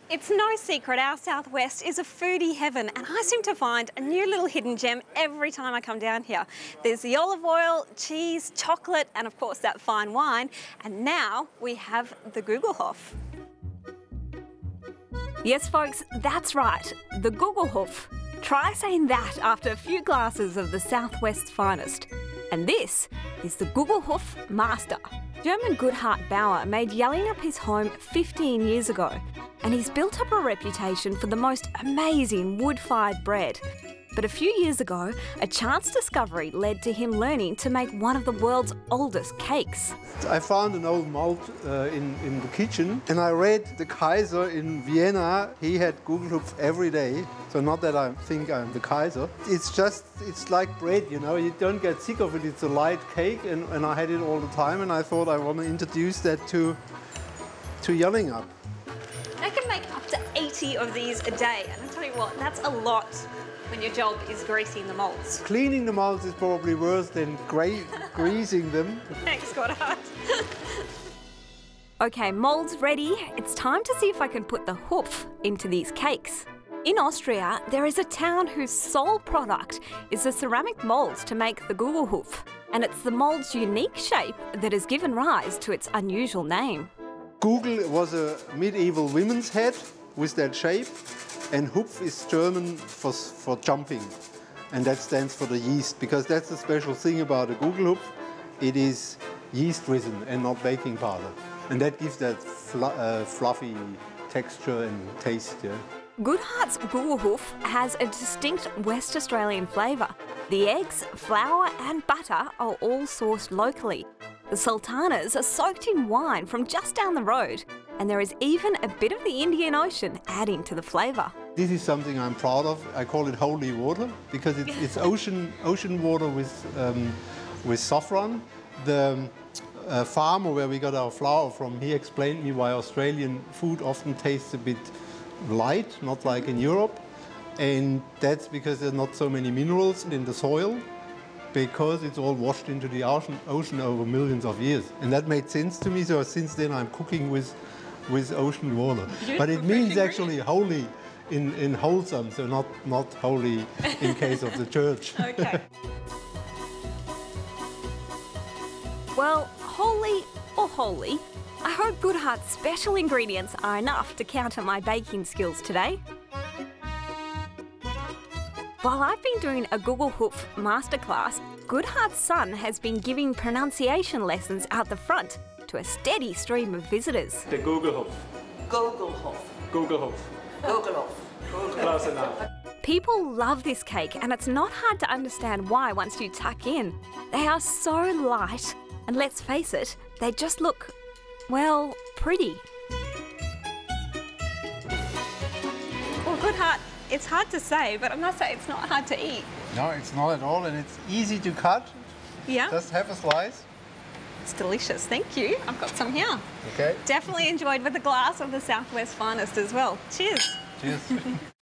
It's no secret our southwest is a foodie heaven, and I seem to find a new little hidden gem every time I come down here. There's the olive oil, cheese, chocolate, and of course that fine wine. And now we have the Gugelhopf. Yes, folks, that's right, the Gugelhopf. Try saying that after a few glasses of the southwest's finest. And this is the Gugelhopf Master. German Guthart Bauer made Yallinghup his home 15 years ago, and he's built up a reputation for the most amazing wood-fired bread. But a few years ago, a chance discovery led to him learning to make one of the world's oldest cakes. I found an old mold in the kitchen, and I read the Kaiser in Vienna. He had Gugelhopf every day. So not that I think I'm the Kaiser. It's like bread, you know. You don't get sick of it. It's a light cake, and I had it all the time, and I thought I want to introduce that to Yallinghup. I can make up to 80 of these a day, and I'll tell you what, that's a lot when your job is greasing the moulds. Cleaning the moulds is probably worse than greasing them. Thanks, Goddard. Okay, moulds ready. It's time to see if I can put the Hopf into these cakes. In Austria, there is a town whose sole product is the ceramic moulds to make the Gugelhopf, and it's the mould's unique shape that has given rise to its unusual name. Gugel was a medieval women's head with that shape, and Hupf is German for jumping, and that stands for the yeast, because that's the special thing about a Gugelhopf. It is yeast risen and not baking powder, and that gives that fluffy texture and taste. Yeah. Guthart's Gugelhopf has a distinct West Australian flavour. The eggs, flour and butter are all sourced locally. The sultanas are soaked in wine from just down the road, and there is even a bit of the Indian Ocean adding to the flavour. This is something I'm proud of. I call it holy water because it's ocean water with saffron. The farmer where we got our flour from, he explained me why Australian food often tastes a bit light, not like in Europe, and that's because there's not so many minerals in the soil, because it's all washed into the ocean over millions of years. And that made sense to me, so since then I'm cooking with ocean water. But it means actually holy in wholesome, so not holy in case of the church. Okay. Well, holy or holy, I hope Guthart's special ingredients are enough to counter my baking skills today. While I've been doing a Gugelhopf masterclass, Guthart's son has been giving pronunciation lessons out the front to a steady stream of visitors. The Gugelhopf. Gugelhopf. Gugelhopf. Gugelhopf. Close enough. People love this cake, and it's not hard to understand why once you tuck in. They are so light, and let's face it, they just look, well, pretty. Well, Guthart, it's hard to say, but I must say it's not hard to eat. No, it's not at all, and it's easy to cut. Yeah? Just have a slice. It's delicious, thank you. I've got some here. Okay. Definitely enjoyed with a glass of the Southwest finest as well. Cheers. Cheers.